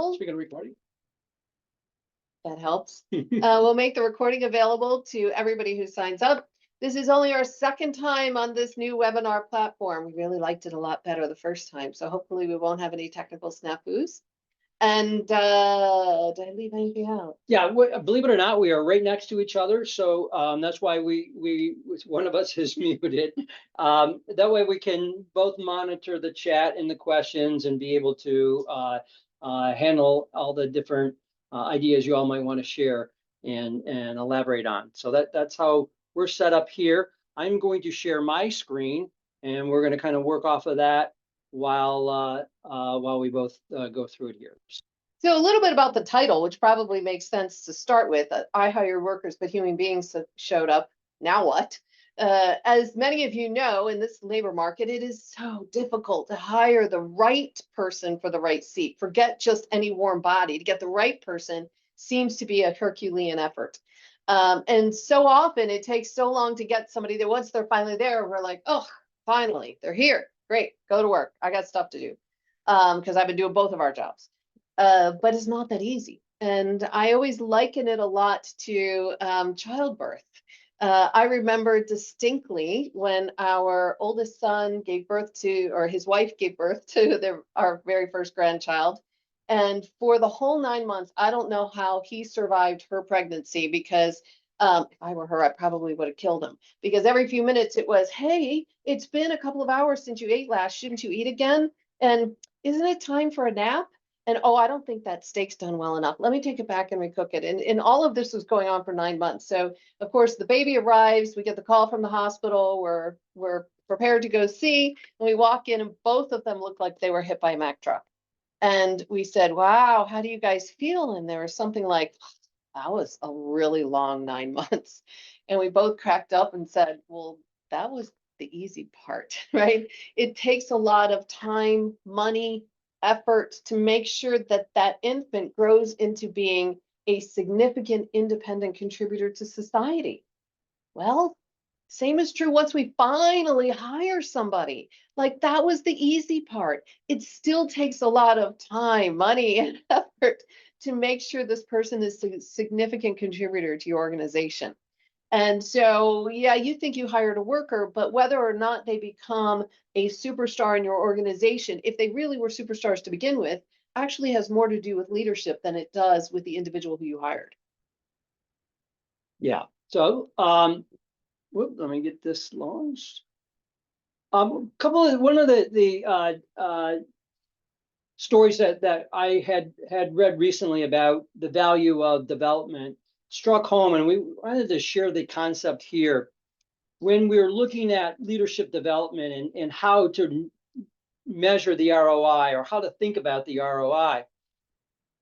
available. Speaking of recording. That helps. We'll make the recording available to everybody who signs up. This is only our second time on this new webinar platform. We really liked it a lot better the first time, so hopefully we won't have any technical snafus. And did I leave anything out? Yeah, believe it or not, we are right next to each other, so that's why one of us is muted. That way we can both monitor the chat and the questions and be able to handle all the different ideas you all might want to share and elaborate on. So that's how we're set up here. I'm going to share my screen, and we're going to kind of work off of that while we both go through it here. So a little bit about the title, which probably makes sense to start with. I hire workers, but human beings showed up. Now what? As many of you know, in this labor market, it is so difficult to hire the right person for the right seat. Forget just any warm body. To get the right person seems to be a Herculean effort. And so often it takes so long to get somebody that once they're finally there, we're like, oh, finally, they're here. Great, go to work. I got stuff to do because I've been doing both of our jobs. But it's not that easy. And I always liken it a lot to childbirth. I remember distinctly when our oldest son gave birth to, or his wife gave birth to our very first grandchild. And for the whole 9 months, I don't know how he survived her pregnancy because if I were her, I probably would have killed him. Because every few minutes it was, hey, it's been a couple of hours since you ate last. Shouldn't you eat again? And isn't it time for a nap? And oh, I don't think that steak's done well enough. Let me take it back and recook it. And all of this was going on for 9 months. So of course the baby arrives, we get the call from the hospital, we're prepared to go see, and we walk in and both of them looked like they were hit by a Mack truck. And we said, wow, how do you guys feel? And there was something like, that was a really long 9 months. And we both cracked up and said, well, that was the easy part, right? It takes a lot of time, money, effort to make sure that that infant grows into being a significant independent contributor to society. Well, same is true once we finally hire somebody. Like that was the easy part. It still takes a lot of time, money, and effort to make sure this person is a significant contributor to your organization. And so, yeah, you think you hired a worker, but whether or not they become a superstar in your organization, if they really were superstars to begin with, actually has more to do with leadership than it does with the individual who you hired. Yeah. So, let me get this launched. One of the stories that I had read recently about the value of development struck home, and we wanted to share the concept here. When we're looking at leadership development and how to measure the ROI or how to think about the ROI,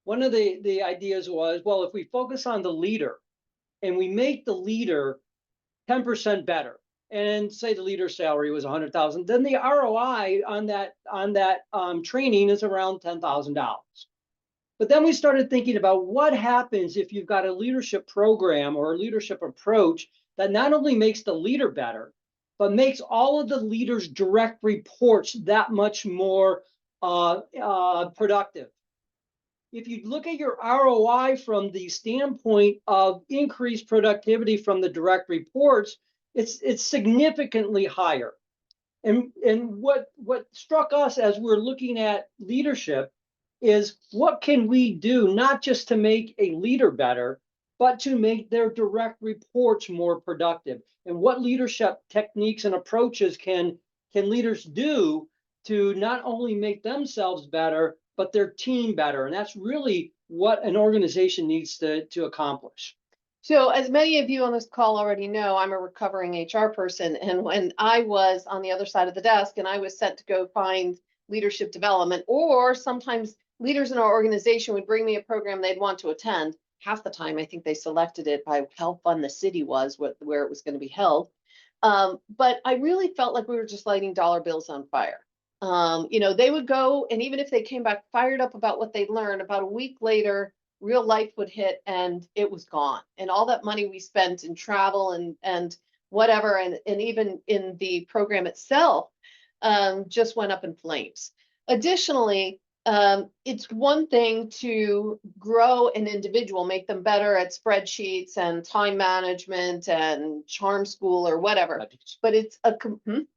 one of the ideas was, well, if we focus on the leader and we make the leader 10% better, and say the leader's salary was $100,000, then the ROI on that training is around $10,000. But then we started thinking about what happens if you've got a leadership program or a leadership approach that not only makes the leader better, but makes all of the leaders' direct reports that much more productive. If you look at your ROI from the standpoint of increased productivity from the direct reports, it's significantly higher. And what struck us as we're looking at leadership is what can we do not just to make a leader better, but to make their direct reports more productive? And what leadership techniques and approaches can leaders do to not only make themselves better, but their team better? And that's really what an organization needs to accomplish. So as many of you on this call already know, I'm a recovering HR person. And when I was on the other side of the desk and I was sent to go find leadership development, or sometimes leaders in our organization would bring me a program they'd want to attend. Half the time, I think they selected it by how fun the city was, where it was going to be held. But I really felt like we were just lighting dollar bills on fire. They would go, and even if they came back fired up about what they'd learned, about a week later, real life would hit and it was gone. And all that money we spent in travel and whatever, and even in the program itself, just went up in flames. Additionally, It's one thing to grow an individual, make them better at spreadsheets and time management and charm school or whatever, Budgets. but it's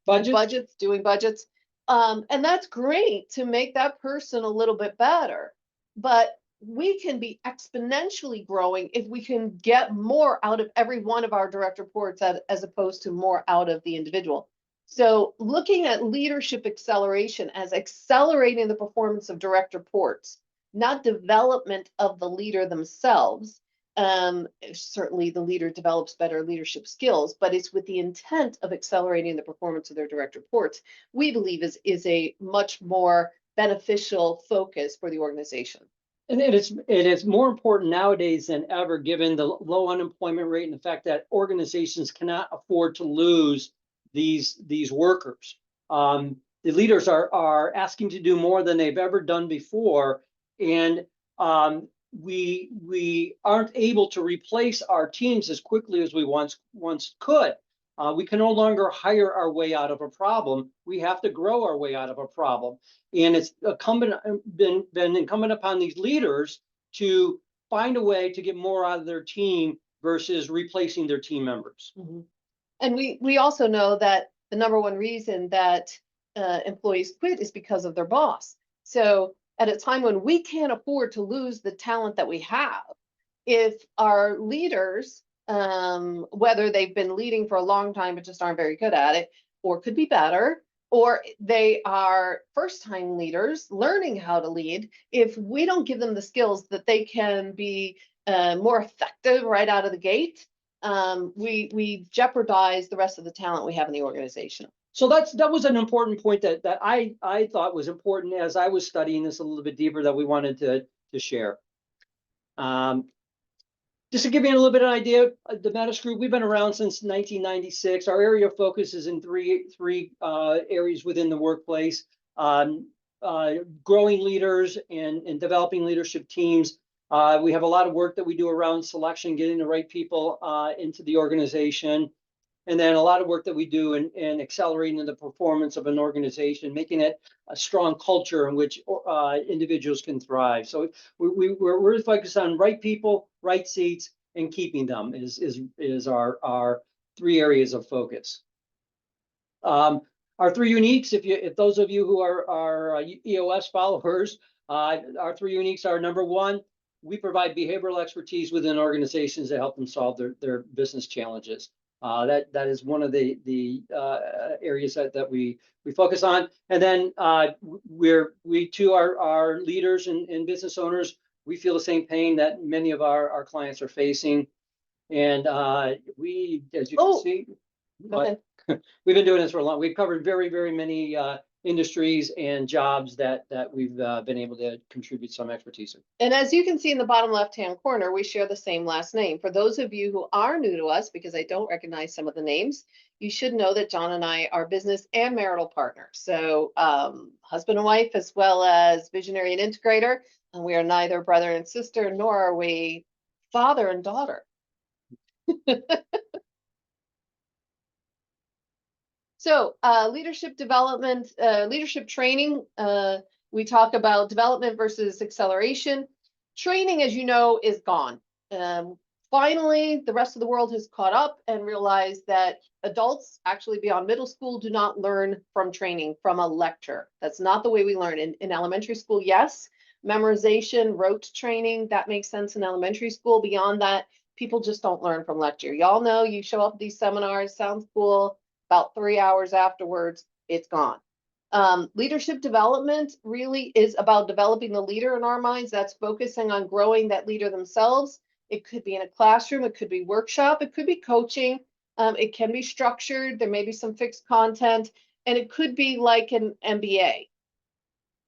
Budgets. doing budgets. And that's great to make that person a little bit better. But we can be exponentially growing if we can get more out of every one of our direct reports as opposed to more out of the individual. So looking at leadership acceleration as accelerating the performance of direct reports, not development of the leader themselves. Certainly the leader develops better leadership skills, but it's with the intent of accelerating the performance of their direct reports, we believe is a much more beneficial focus for the organization. And it is more important nowadays than ever, given the low unemployment rate and the fact that organizations cannot afford to lose these workers. The leaders are asking to do more than they've ever done before, and we aren't able to replace our teams as quickly as we once could. We can no longer hire our way out of a problem. We have to grow our way out of a problem. And it's been incumbent upon these leaders to find a way to get more out of their team versus replacing their team members. Mm-hmm. And we also know that the number one reason that employees quit is because of their boss. So at a time when we can't afford to lose the talent that we have, if our leaders, whether they've been leading for a long time but just aren't very good at it, or could be better, or they are first-time leaders learning how to lead, if we don't give them the skills that they can be more effective right out of the gate, we jeopardize the rest of the talent we have in the organization. So that was an important point that I thought was important as I was studying this a little bit deeper that we wanted to share. Just to give you a little bit of an idea, the Mattis Group, we've been around since 1996. Our area of focus is in three areas within the workplace: growing leaders and developing leadership teams. We have a lot of work that we do around selection, getting the right people into the organization. And then a lot of work that we do in accelerating the performance of an organization, making it a strong culture in which individuals can thrive. So we're really focused on right people, right seats, and keeping them is our three areas of focus. Our three uniques, if those of you who are EOS followers, our three uniques are: number one, we provide behavioral expertise within organizations to help them solve their business challenges. That is one of the areas that we focus on. And then we too are leaders and business owners. We feel the same pain that many of our clients are facing. And we, as you can see, we've been doing this for a long. We've covered very many industries and jobs that we've been able to contribute some expertise in. And as you can see in the bottom left-hand corner, we share the same last name. For those of you who are new to us, because I don't recognize some of the names, you should know that John and I are business and marital partners. So husband and wife, as well as visionary and integrator. And we are neither brother and sister, nor are we father and daughter. So leadership development, leadership training, we talk about development versus acceleration. Training, as you know, is gone. Finally, the rest of the world has caught up and realized that adults actually beyond middle school do not learn from training, from a lecture. That's not the way we learn. In elementary school, yes, memorization, rote training, that makes sense in elementary school. Beyond that, people just don't learn from lecture. Y'all know you show up at these seminars, sounds cool. About 3 hours afterwards, it's gone. Leadership development really is about developing the leader in our minds. That's focusing on growing that leader themselves. It could be in a classroom, it could be workshop, it could be coaching, it can be structured, there may be some fixed content, and it could be like an MBA.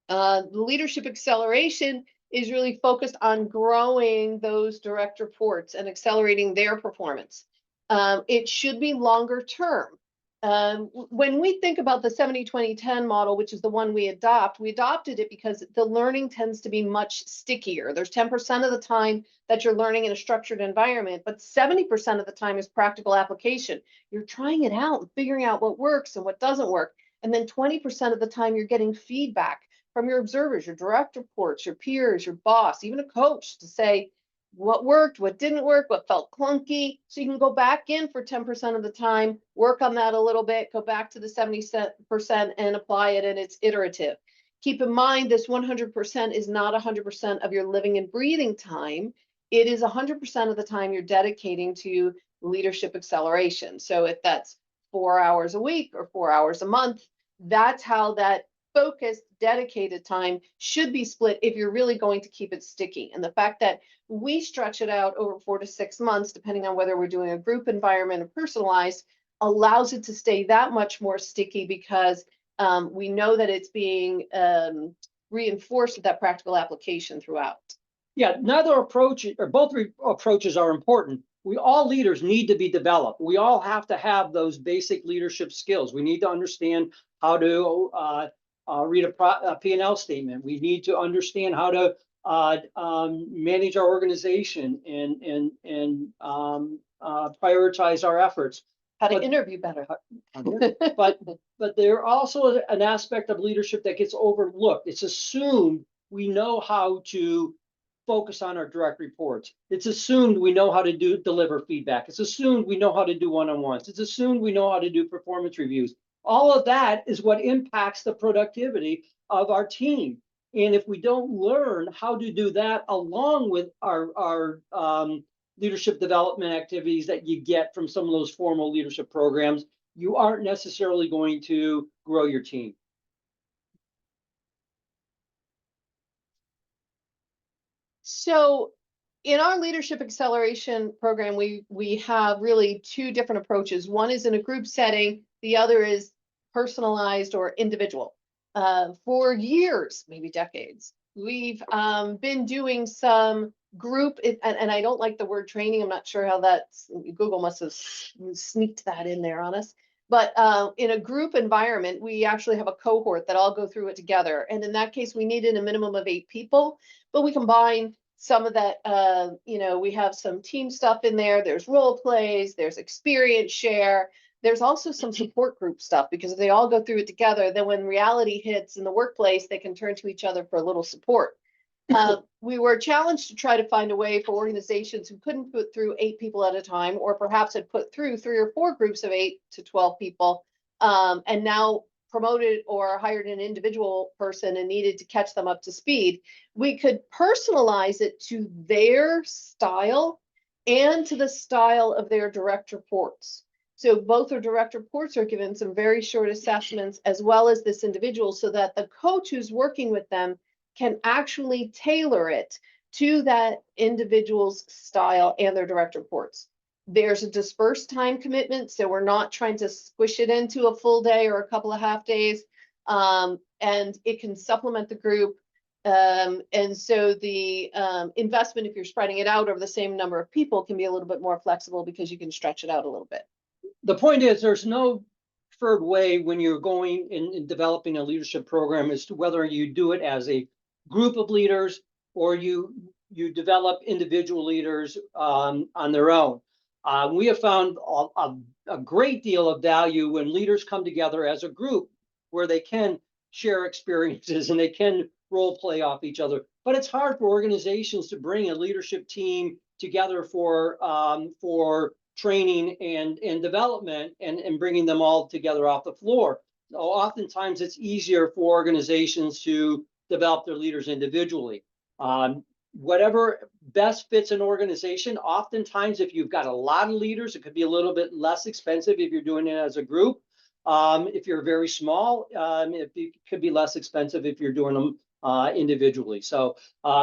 The leadership acceleration is really focused on growing those direct reports and accelerating their performance. It should be longer term. When we think about the 70-20-10 model, which is the one we adopted it because the learning tends to be much stickier. There's 10% of the time that you're learning in a structured environment, but 70% of the time is practical application. You're trying it out and figuring out what works and what doesn't work. And then 20% of the time you're getting feedback from your observers, your direct reports, your peers, your boss, even a coach, to say what worked, what didn't work, what felt clunky. So you can go back in for 10% of the time, work on that a little bit, go back to the 70% and apply it, and it's iterative. Keep in mind, this 100% is not 100% of your living and breathing time. It is 100% of the time you're dedicating to leadership acceleration. So if that's 4 hours a week or 4 hours a month, that's how that focused, dedicated time should be split if you're really going to keep it sticky. And the fact that we stretch it out over 4 to 6 months, depending on whether we're doing a group environment or personalized, allows it to stay that much more sticky, because we know that it's being reinforced with that practical application throughout. Yeah, neither approach or both approaches are important. We all leaders need to be developed. We all have to have those basic leadership skills. We need to understand how to read a P&L statement. We need to understand how to manage our organization and prioritize our efforts. How to interview better. But there also an aspect of leadership that gets overlooked. It's assumed we know how to focus on our direct reports. It's assumed we know how to deliver feedback. It's assumed we know how to do one-on-ones. It's assumed we know how to do performance reviews. All of that is what impacts the productivity of our team. And if we don't learn how to do that along with our leadership development activities that you get from some of those formal leadership programs, you aren't necessarily going to grow your team. So in our leadership acceleration program, we have really two different approaches. One is in a group setting, the other is personalized or individual. For years, maybe decades, we've been doing some group, and I don't like the word training. I'm not sure how that's, Google must have sneaked that in there on us. But in a group environment, we actually have a cohort that all go through it together. And in that case, we needed a minimum of 8 people, but we combine some of that, we have some team stuff in there. There's role plays, there's experience share. There's also some support group stuff, because if they all go through it together, then when reality hits in the workplace, they can turn to each other for a little support. We were challenged to try to find a way for organizations who couldn't put through 8 people at a time, or perhaps had put through 3 or 4 groups of 8 to 12 people, and now promoted or hired an individual person and needed to catch them up to speed. We could personalize it to their style and to the style of their direct reports. So both their direct reports are given some very short assessments, as well as this individual, so that the coach who's working with them can actually tailor it to that individual's style and their direct reports. There's a dispersed time commitment, so we're not trying to squish it into a full day or a couple of half days, and it can supplement the group. And so the investment, if you're spreading it out over the same number of people, can be a little bit more flexible, because you can stretch it out a little bit. The point is, there's no preferred way when you're going in developing a leadership program as to whether you do it as a group of leaders or you develop individual leaders on their own. We have found a great deal of value when leaders come together as a group, where they can share experiences and they can role play off each other. But it's hard for organizations to bring a leadership team together for training and development and bringing them all together off the floor. So oftentimes it's easier for organizations to develop their leaders individually. Whatever best fits an organization. Oftentimes, if you've got a lot of leaders, it could be a little bit less expensive if you're doing it as a group. If you're very small, it could be less expensive if you're doing them individually. So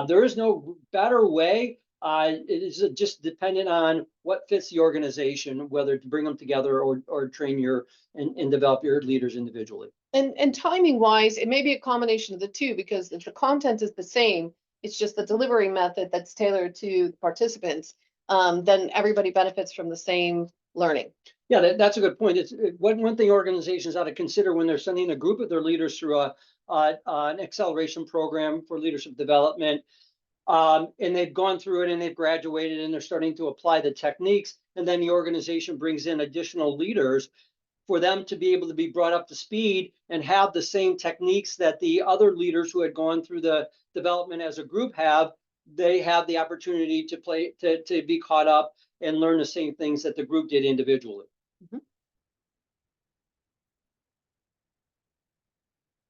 there is no better way. It is just dependent on what fits the organization, whether to bring them together or train and develop your leaders individually. And timing wise, it may be a combination of the two, because if the content is the same, it's just the delivery method that's tailored to the participants, then everybody benefits from the same learning. Yeah, that's a good point. It's one thing organizations ought to consider when they're sending a group of their leaders through an acceleration program for leadership development, and they've gone through it and they've graduated and they're starting to apply the techniques, and then the organization brings in additional leaders. for them to be able to be brought up to speed and have the same techniques that the other leaders who had gone through the development as a group have. They have the opportunity to be caught up and learn the same things that the group did individually. Mhm.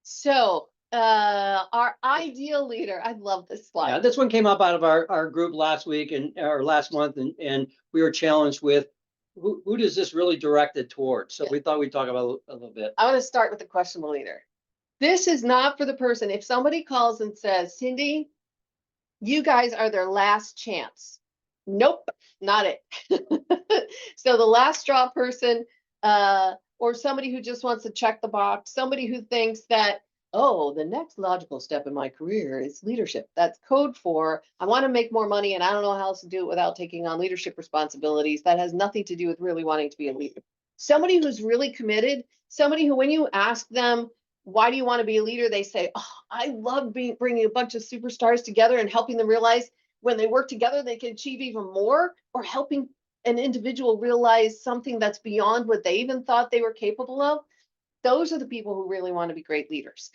So our ideal leader, I love this slide. Yeah, this one came up out of our group last week or last month, and we were challenged with who does this really directed towards? So we thought we'd talk about a little bit. I want to start with the questionable leader. This is not for the person. If somebody calls and says, Cyndi, you guys are their last chance. Nope, not it. So the last straw person, or somebody who just wants to check the box, somebody who thinks that, oh, the next logical step in my career is leadership. That's code for, I want to make more money and I don't know how else to do it without taking on leadership responsibilities. That has nothing to do with really wanting to be a leader. Somebody who's really committed, somebody who, when you ask them, why do you want to be a leader? They say, oh, I love bringing a bunch of superstars together and helping them realize when they work together, they can achieve even more, or helping an individual realize something that's beyond what they even thought they were capable of. Those are the people who really want to be great leaders.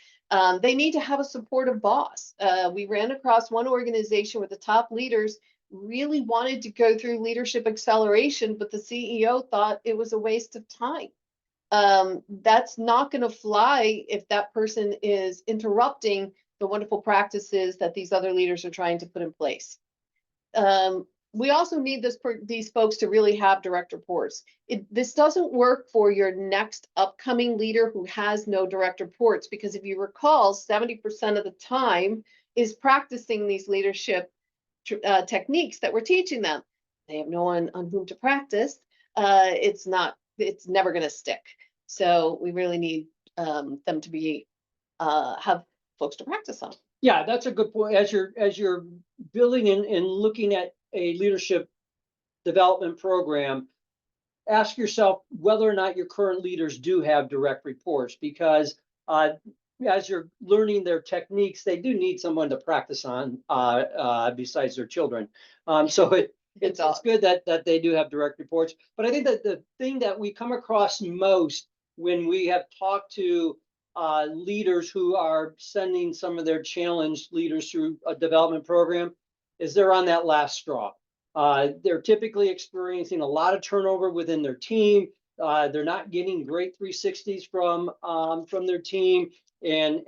They need to have a supportive boss. We ran across one organization where the top leaders really wanted to go through leadership acceleration, but the CEO thought it was a waste of time. That's not going to fly if that person is interrupting the wonderful practices that these other leaders are trying to put in place. We also need these folks to really have direct reports. This doesn't work for your next upcoming leader who has no direct reports, because if you recall, 70% of the time is practicing these leadership techniques that we're teaching them. They have no one on whom to practice. It's never going to stick. So we really need them to be have folks to practice on. Yeah, that's a good point. As you're building and looking at a leadership development program, ask yourself whether or not your current leaders do have direct reports, because as you're learning their techniques, they do need someone to practice on besides their children. So it's good that they do have direct reports. But I think that the thing that we come across most when we have talked to leaders who are sending some of their challenged leaders through a development program is they're on that last straw. They're typically experiencing a lot of turnover within their team. They're not getting great 360s from their team, and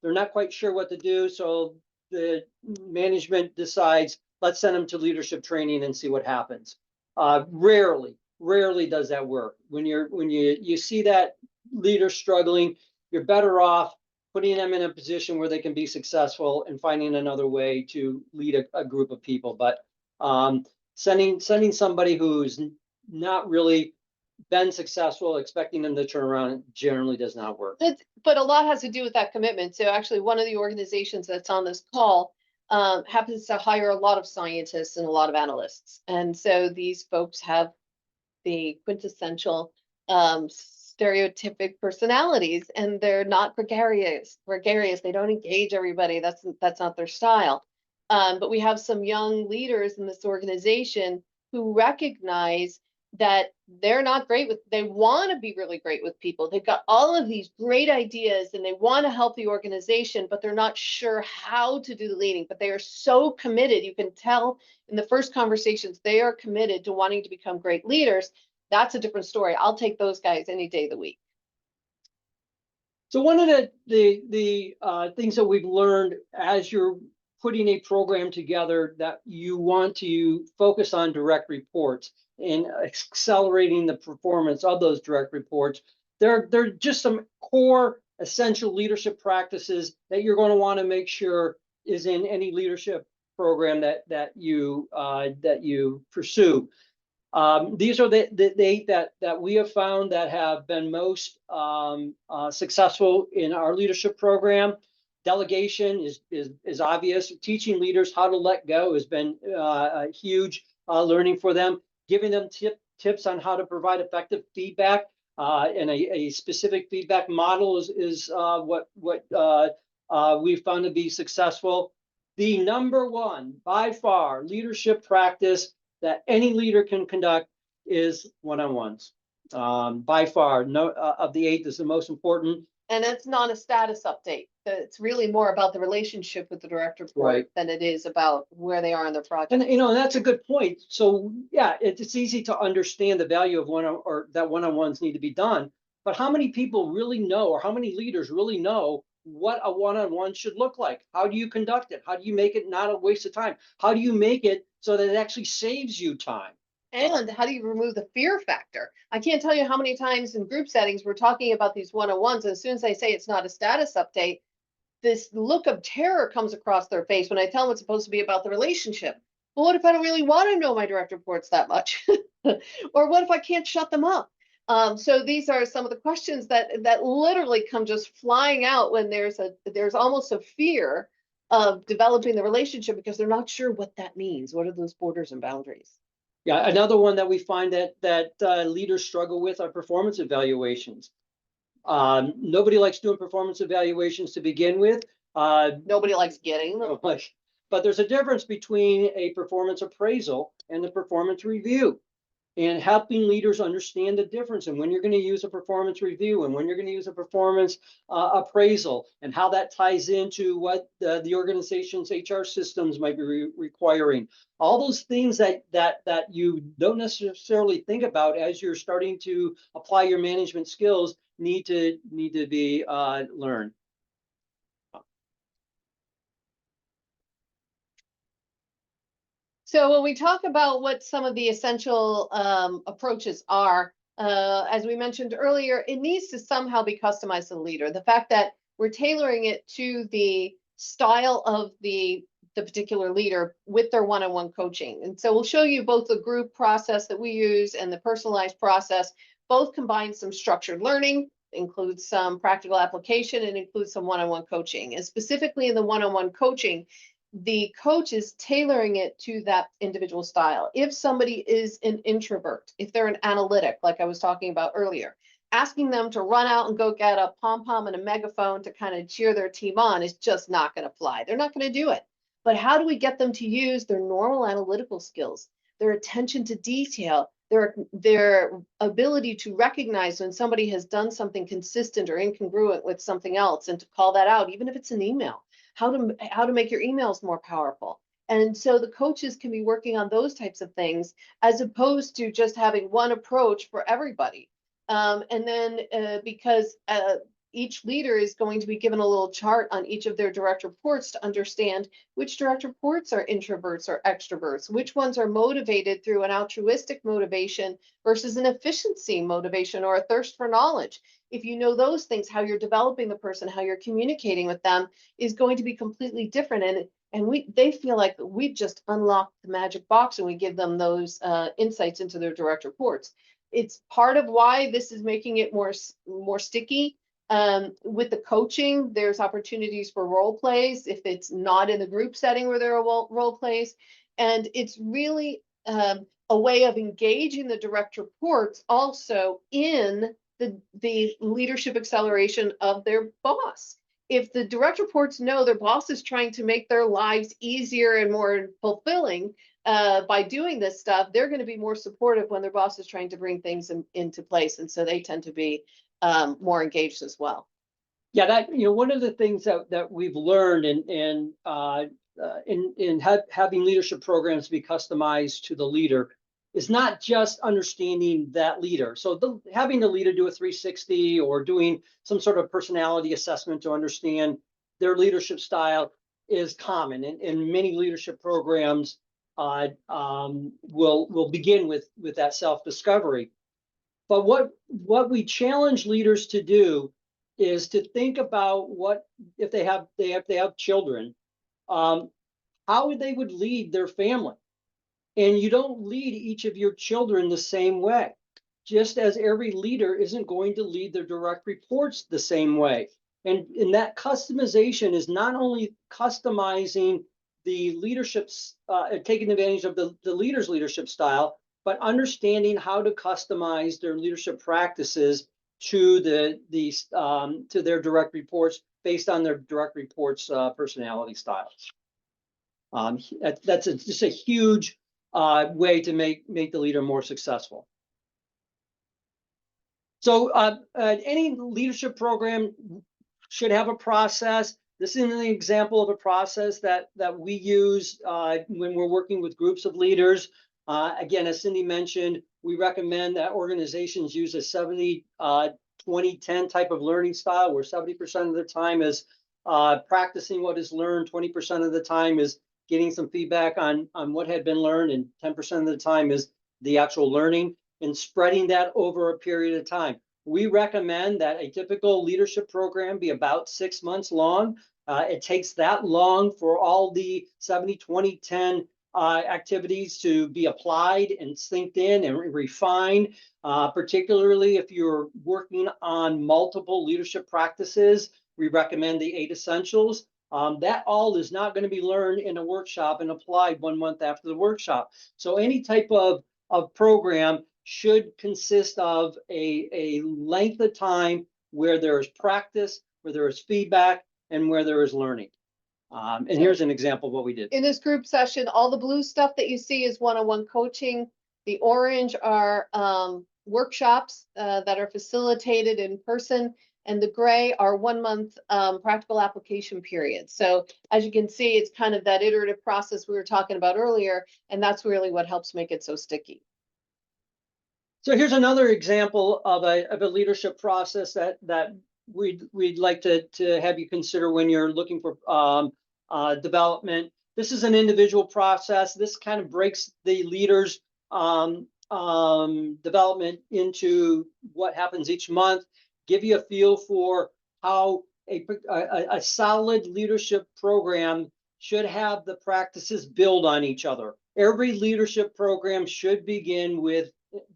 they're not quite sure what to do. So the management decides, let's send them to leadership training and see what happens. Rarely does that work. When you see that leader struggling, you're better off putting them in a position where they can be successful and finding another way to lead a group of people. But sending somebody who's not really been successful, expecting them to turn around, generally does not work. But a lot has to do with that commitment. So actually, one of the organizations that's on this call happens to hire a lot of scientists and a lot of analysts. And so these folks have the quintessential stereotypic personalities, and they're not gregarious. They don't engage everybody. That's not their style. But we have some young leaders in this organization who recognize that they're not great with, they want to be really great with people. They've got all of these great ideas and they want to help the organization, but they're not sure how to do the leading. But they are so committed. You can tell in the first conversations, they are committed to wanting to become great leaders. That's a different story. I'll take those guys any day of the week. So one of the things that we've learned as you're putting a program together, that you want to focus on direct reports and accelerating the performance of those direct reports. There are just some core essential leadership practices that you're going to want to make sure is in any leadership program that you pursue. These are the 8 that we have found that have been most successful in our leadership program. Delegation is obvious. Teaching leaders how to let go has been a huge learning for them. Giving them tips on how to provide effective feedback and a specific feedback model is what we found to be successful. The number one, by far, leadership practice that any leader can conduct is one-on-ones. By far, no of the 8 is the most important. And it's not a status update. It's really more about the relationship with the direct report Right. than it is about where they are in their project. And that's a good point. So yeah, it's easy to understand the value of or that one-on-ones need to be done. But how many people really know, or how many leaders really know what a one-on-one should look like? How do you conduct it? How do you make it not a waste of time? How do you make it so that it actually saves you time? And how do you remove the fear factor? I can't tell you how many times in group settings we're talking about these one-on-ones. As soon as I say it's not a status update, this look of terror comes across their face when I tell them it's supposed to be about the relationship. Well, what if I don't really want to know my direct reports that much? Or what if I can't shut them up? So these are some of the questions that literally come just flying out when there's almost a fear of developing the relationship because they're not sure what that means. What are those borders and boundaries? Yeah, another one that we find that leaders struggle with are performance evaluations. Nobody likes doing performance evaluations to begin with. Nobody likes getting them. But there's a difference between a performance appraisal and a performance review, and helping leaders understand the difference and when you're going to use a performance review and when you're going to use a performance appraisal, and how that ties into what the organization's HR systems might be requiring. All those things that you don't necessarily think about as you're starting to apply your management skills need to be learned. So when we talk about what some of the essential approaches are, as we mentioned earlier, it needs to somehow be customized to the leader. The fact that we're tailoring it to the style of the particular leader with their one-on-one coaching. And so we'll show you both the group process that we use and the personalized process. Both combine some structured learning, includes some practical application, and includes some one-on-one coaching. And specifically in the one-on-one coaching, the coach is tailoring it to that individual style. If somebody is an introvert, if they're an analytic, like I was talking about earlier, asking them to run out and go get a pom-pom and a megaphone to kind of cheer their team on is just not going to fly. They're not going to do it. But how do we get them to use their normal analytical skills, their attention to detail, their ability to recognize when somebody has done something consistent or incongruent with something else and to call that out, even if it's an email? How to make your emails more powerful. And so the coaches can be working on those types of things as opposed to just having one approach for everybody. And then because each leader is going to be given a little chart on each of their direct reports to understand which direct reports are introverts or extroverts, which ones are motivated through an altruistic motivation versus an efficiency motivation or a thirst for knowledge. If you know those things, how you're developing the person, how you're communicating with them is going to be completely different. And they feel like we've just unlocked the magic box and we give them those insights into their direct reports. It's part of why this is making it more sticky. With the coaching, there's opportunities for role plays if it's not in the group setting where there are role plays. And it's really a way of engaging the direct reports also in the leadership acceleration of their boss. If the direct reports know their boss is trying to make their lives easier and more fulfilling by doing this stuff, they're going to be more supportive when their boss is trying to bring things into place. And so they tend to be more engaged as well. Yeah, that one of the things that we've learned in having leadership programs be customized to the leader is not just understanding that leader. So having the leader do a 360 or doing some sort of personality assessment to understand their leadership style is common, and many leadership programs will begin with that self-discovery. But what we challenge leaders to do is to think about what if they have children, how they would lead their family. And you don't lead each of your children the same way, just as every leader isn't going to lead their direct reports the same way. And that customization is not only customizing the leadership's, taking advantage of the leader's leadership style, but understanding how to customize their leadership practices to to their direct reports based on their direct reports personality styles. That's just a huge way to make the leader more successful. So any leadership program should have a process. This is an example of a process that we use when we're working with groups of leaders. Again, as Cyndi mentioned, we recommend that organizations use a 70-20-10 type of learning style, where 70% of the time is practicing what is learned, 20% of the time is getting some feedback on what had been learned, and 10% of the time is the actual learning, and spreading that over a period of time. We recommend that a typical leadership program be about 6 months long. It takes that long for all the 70-20-10 activities to be applied and synced in and refined, particularly if you're working on multiple leadership practices. We recommend the 8 essentials. That all is not going to be learned in a workshop and applied 1 month after the workshop. So any type of program should consist of a length of time where there is practice, where there is feedback, and where there is learning. And here's an example of what we did. In this group session, all the blue stuff that you see is one-on-one coaching. The orange are workshops that are facilitated in person, and the gray are 1 month practical application periods. So as you can see, it's kind of that iterative process we were talking about earlier, and that's really what helps make it so sticky. So here's another example of a leadership process that we'd like to have you consider when you're looking for development. This is an individual process. This kind of breaks the leader's development into what happens each month, give you a feel for how a solid leadership program should have the practices build on each other. Every leadership program should begin with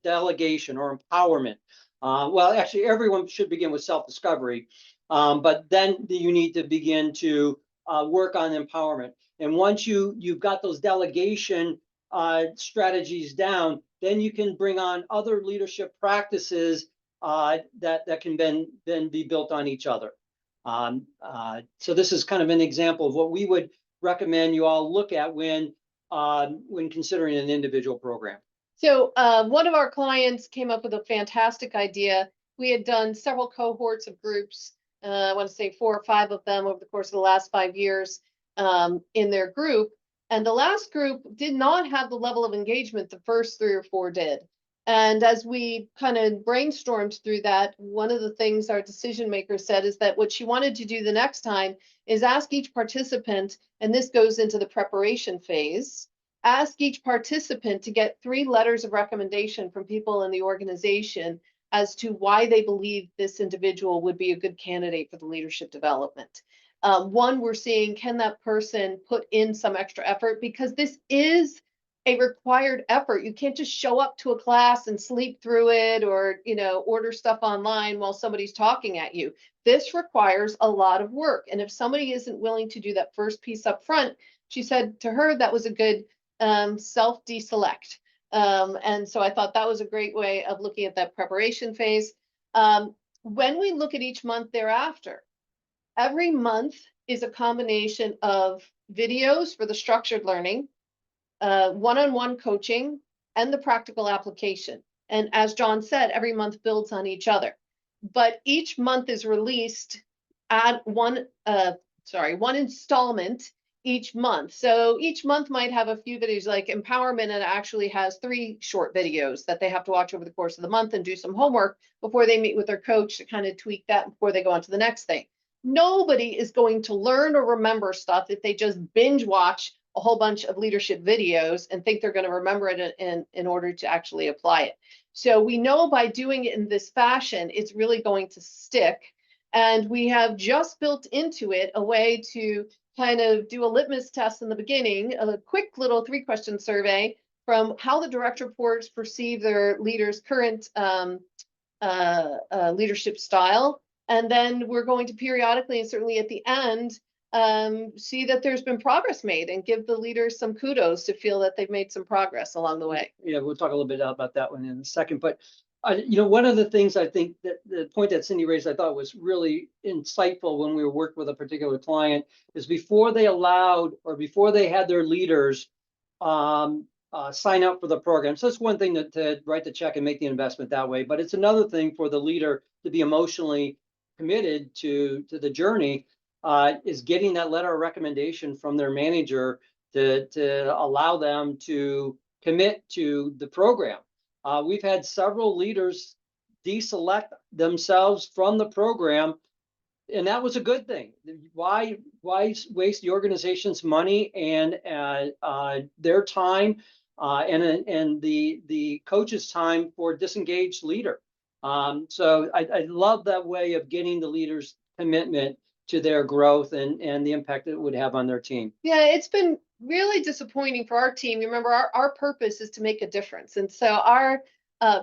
delegation or empowerment. Well, actually, everyone should begin with self-discovery, but then you need to begin to work on empowerment. And once you've got those delegation strategies down, then you can bring on other leadership practices that can then be built on each other. So this is kind of an example of what we would recommend you all look at when considering an individual program. So one of our clients came up with a fantastic idea. We had done several cohorts of groups, I want to say 4 or 5 of them over the course of the last 5 years in their group. And the last group did not have the level of engagement the first 3 or 4 did. And as we kind of brainstormed through that, one of the things our decision maker said is that what she wanted to do the next time is ask each participant, and this goes into the preparation phase, ask each participant to get 3 letters of recommendation from people in the organization as to why they believe this individual would be a good candidate for the leadership development. One, we're seeing, can that person put in some extra effort? Because this is a required effort. You can't just show up to a class and sleep through it, or, order stuff online while somebody's talking at you. This requires a lot of work. And if somebody isn't willing to do that first piece up front, she said to her, that was a good self-deselect. And so I thought that was a great way of looking at that preparation phase. When we look at each month thereafter, every month is a combination of videos for the structured learning, one-on-one coaching, and the practical application. And as John said, every month builds on each other. But each month is released at one installment each month. So each month might have a few videos, like empowerment, and it actually has 3 short videos that they have to watch over the course of the month and do some homework before they meet with their coach to kind of tweak that before they go on to the next thing. Nobody is going to learn or remember stuff if they just binge watch a whole bunch of leadership videos and think they're going to remember it in order to actually apply it. So we know by doing it in this fashion, it's really going to stick. And we have just built into it a way to kind of do a litmus test in the beginning, a quick little 3-question survey from how the direct reports perceive their leaders' current leadership style. And then we're going to periodically, and certainly at the end, see that there's been progress made and give the leaders some kudos to feel that they've made some progress along the way. Yeah, we'll talk a little bit about that one in a second. But one of the things I think that the point that Cyndi raised, I thought was really insightful when we were working with a particular client, is before they had their leaders sign up for the program. So it's one thing to write the check and make the investment that way, but it's another thing for the leader to be emotionally committed to the journey, is getting that letter of recommendation from their manager to allow them to commit to the program. We've had several leaders deselect themselves from the program, and that was a good thing. Why waste the organization's money and their time, and the coach's time for a disengaged leader? So I love that way of getting the leaders' commitment to their growth and the impact it would have on their team. Yeah, it's been really disappointing for our team. Remember, our purpose is to make a difference. And so our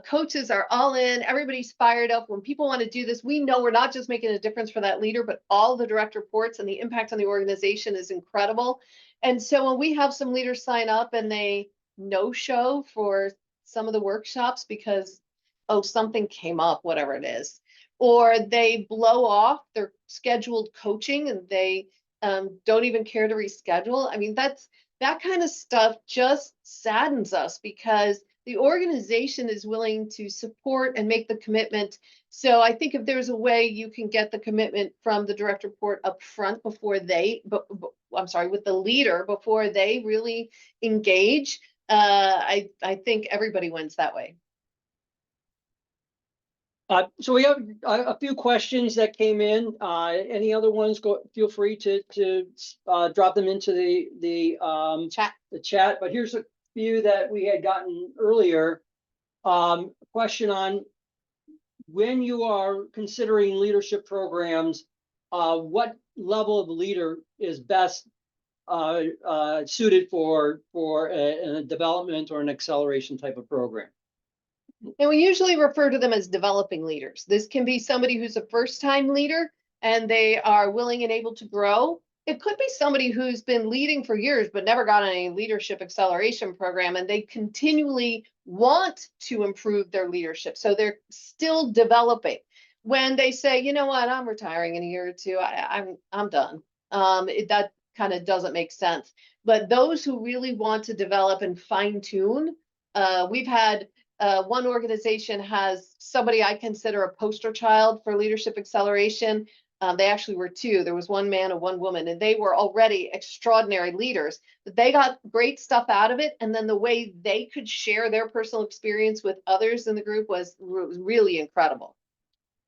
coaches are all in, everybody's fired up. When people want to do this, we know we're not just making a difference for that leader, but all the direct reports, and the impact on the organization is incredible. And so when we have some leaders sign up and they no show for some of the workshops because, oh, something came up, whatever it is, or they blow off their scheduled coaching and they don't even care to reschedule. I mean, that kind of stuff just saddens us, because the organization is willing to support and make the commitment. So I think if there's a way you can get the commitment from the direct report up front before they, I'm sorry, with the leader before they really engage, I think everybody wins that way. So we have a few questions that came in. Any other ones? Feel free to drop them into the chat. But here's a few that we had gotten earlier. Question on, when you are considering leadership programs, what level of leader is best suited for a development or an acceleration type of program? And we usually refer to them as developing leaders. This can be somebody who's a first-time leader and they are willing and able to grow. It could be somebody who's been leading for years but never got any leadership acceleration program, and they continually want to improve their leadership. So they're still developing. When they say, you know what, I'm retiring in a year or two, I'm done. That kind of doesn't make sense. But those who really want to develop and fine-tune, we've had one organization has somebody I consider a poster child for leadership acceleration. They actually were two. There was one man and one woman, and they were already extraordinary leaders. But they got great stuff out of it, and then the way they could share their personal experience with others in the group was really incredible.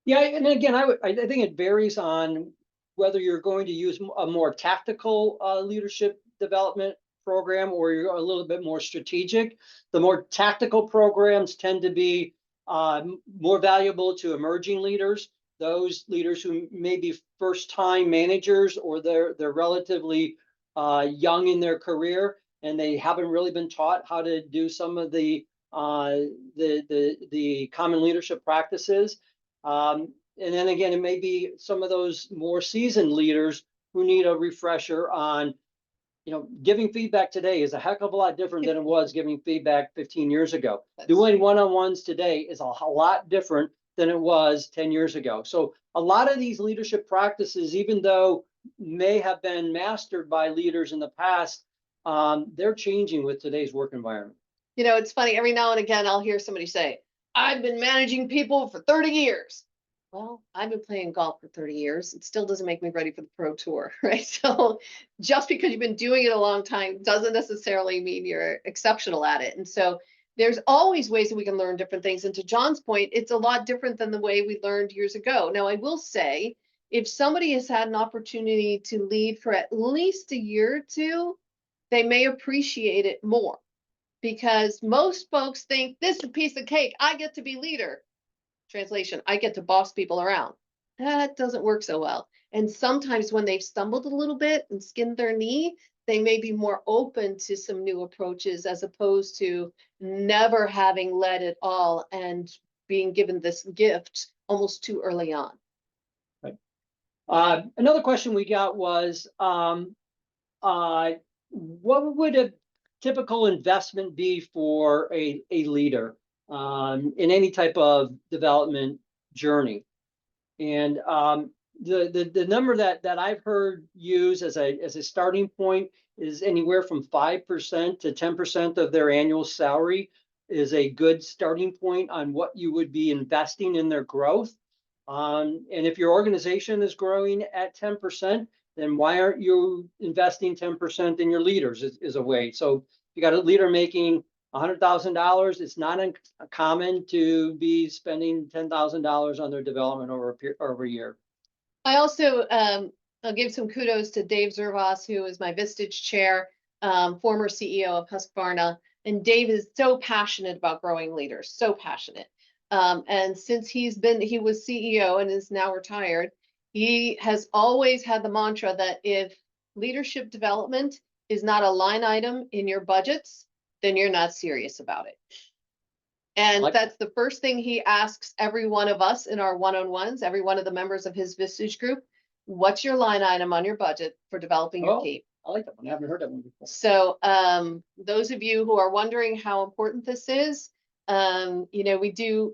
Yeah, and again, I think it varies on whether you're going to use a more tactical leadership development program or you're a little bit more strategic. The more tactical programs tend to be more valuable to emerging leaders, those leaders who may be first-time managers, or they're relatively young in their career and they haven't really been taught how to do some of the common leadership practices. And then again, it may be some of those more seasoned leaders who need a refresher on, giving feedback today is a heck of a lot different than it was giving feedback 15 years ago. Doing one-on-ones today is a lot different than it was 10 years ago. So a lot of these leadership practices, even though may have been mastered by leaders in the past, they're changing with today's work environment. It's funny. Every now and again, I'll hear somebody say, I've been managing people for 30 years. Well, I've been playing golf for 30 years. It still doesn't make me ready for the pro tour, right? So just because you've been doing it a long time doesn't necessarily mean you're exceptional at it. And so there's always ways that we can learn different things. And to John's point, it's a lot different than the way we learned years ago. Now, I will say, if somebody has had an opportunity to lead for at least a year or two, they may appreciate it more, because most folks think this is a piece of cake. I get to be leader. Translation, I get to boss people around. That doesn't work so well. And sometimes when they've stumbled a little bit and skinned their knee, they may be more open to some new approaches, as opposed to never having led at all and being given this gift almost too early on. Right. Another question we got was, what would a typical investment be for a leader in any type of development journey? And the number that I've heard used as a starting point is anywhere from 5% to 10% of their annual salary is a good starting point on what you would be investing in their growth. And if your organization is growing at 10%, then why aren't you investing 10% in your leaders is a way. So if you got a leader making $100,000, it's not uncommon to be spending $10,000 on their development over a year. I also, I'll give some kudos to Dave Zervas, who is my Vistage chair, former CEO of Husqvarna. And Dave is so passionate about growing leaders, so passionate. And since he was CEO and is now retired, he has always had the mantra that if leadership development is not a line item in your budgets, then you're not serious about it. And that's the first thing he asks every one of us in our one-on-ones, every one of the members of his Vistage group. What's your line item on your budget for developing your team? I like that one. I haven't heard that one before. So those of you who are wondering how important this is, we do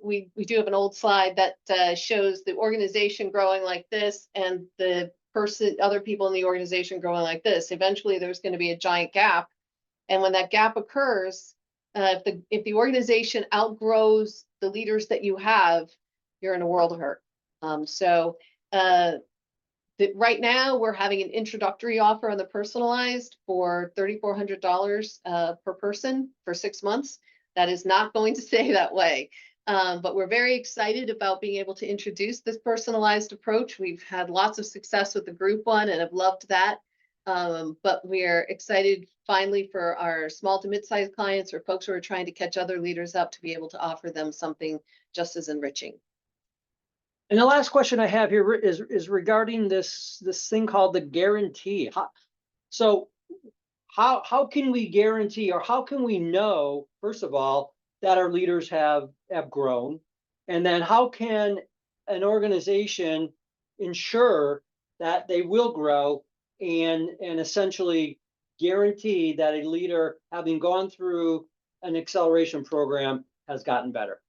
have an old slide that shows the organization growing like this and the other people in the organization growing like this. Eventually, there's going to be a giant gap, and when that gap occurs, if the organization outgrows the leaders that you have, you're in a world of hurt. Right now we're having an introductory offer on the personalized for $3,400 per person for 6 months. That is not going to stay that way. But we're very excited about being able to introduce this personalized approach. We've had lots of success with the group one and have loved that. But we're excited finally for our small to mid-sized clients or folks who are trying to catch other leaders up to be able to offer them something just as enriching. And the last question I have here is regarding this thing called the guarantee. How can we guarantee, or how can we know, first of all, that our leaders have grown? And then how can an organization ensure that they will grow and essentially guarantee that a leader, having gone through an acceleration program, has gotten better?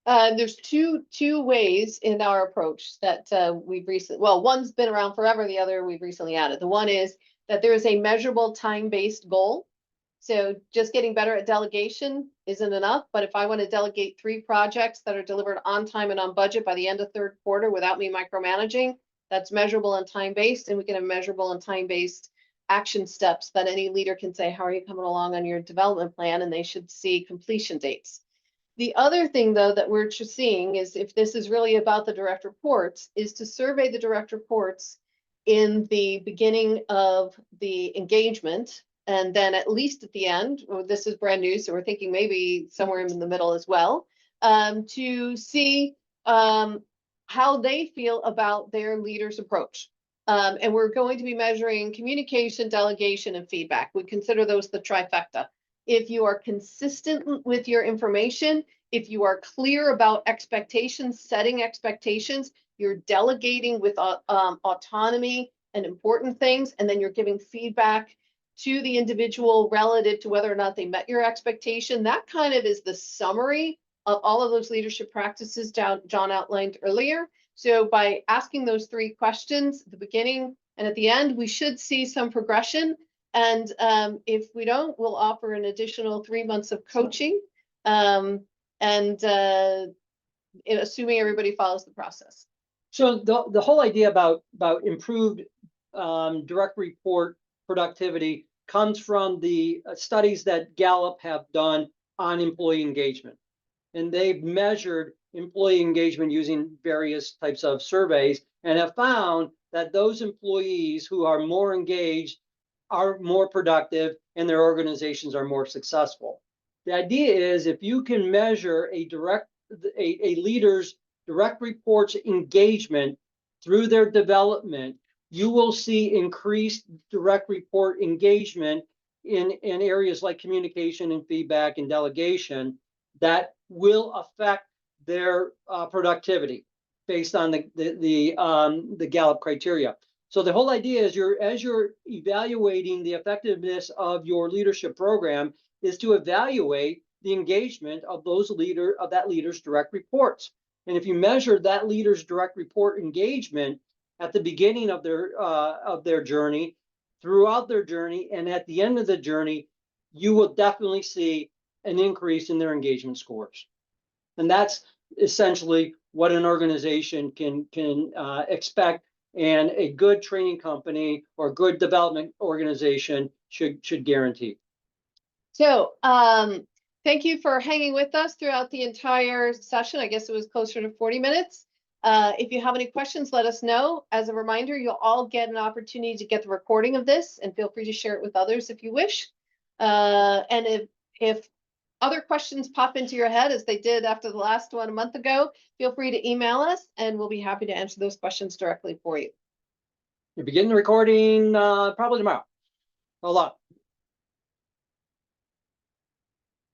There's two ways in our approach that we've recently, well, one's been around forever, the other we've recently added. The one is that there is a measurable time-based goal. So just getting better at delegation isn't enough, but if I want to delegate 3 projects that are delivered on time and on budget by the end of 3rd quarter without me micromanaging, that's measurable and time-based, and we can have measurable and time-based action steps that any leader can say, how are you coming along on your development plan? And they should see completion dates. The other thing, though, that we're seeing is, if this is really about the direct reports, is to survey the direct reports in the beginning of the engagement, and then at least at the end. Well, this is brand new, so we're thinking maybe somewhere in the middle as well, to see how they feel about their leader's approach. And we're going to be measuring communication, delegation, and feedback. We consider those the trifecta. If you are consistent with your information, if you are clear about expectations, setting expectations, you're delegating with autonomy and important things, and then you're giving feedback to the individual relative to whether or not they met your expectation. That kind of is the summary of all of those leadership practices John outlined earlier. So by asking those 3 questions at the beginning and at the end, we should see some progression. And if we don't, we'll offer an additional 3 months of coaching, assuming everybody follows the process. So the whole idea about improved direct report productivity comes from the studies that Gallup have done on employee engagement. And they've measured employee engagement using various types of surveys and have found that those employees who are more engaged are more productive and their organizations are more successful. The idea is, if you can measure a leader's direct reports engagement through their development, you will see increased direct report engagement in areas like communication and feedback and delegation that will affect their productivity based on the Gallup criteria. So the whole idea is, as you're evaluating the effectiveness of your leadership program, is to evaluate the engagement of that leader's direct reports. And if you measure that leader's direct report engagement at the beginning of their journey, throughout their journey, and at the end of the journey, you will definitely see an increase in their engagement scores. And that's essentially what an organization can expect, and a good training company or good development organization should guarantee. So, thank you for hanging with us throughout the entire session. I guess it was closer to 40 minutes. If you have any questions, let us know. As a reminder, you'll all get an opportunity to get the recording of this, and feel free to share it with others if you wish. And if other questions pop into your head, as they did after the last one a month ago, feel free to email us, and we'll be happy to answer those questions directly for you. You'll begin the recording probably tomorrow. Hold on.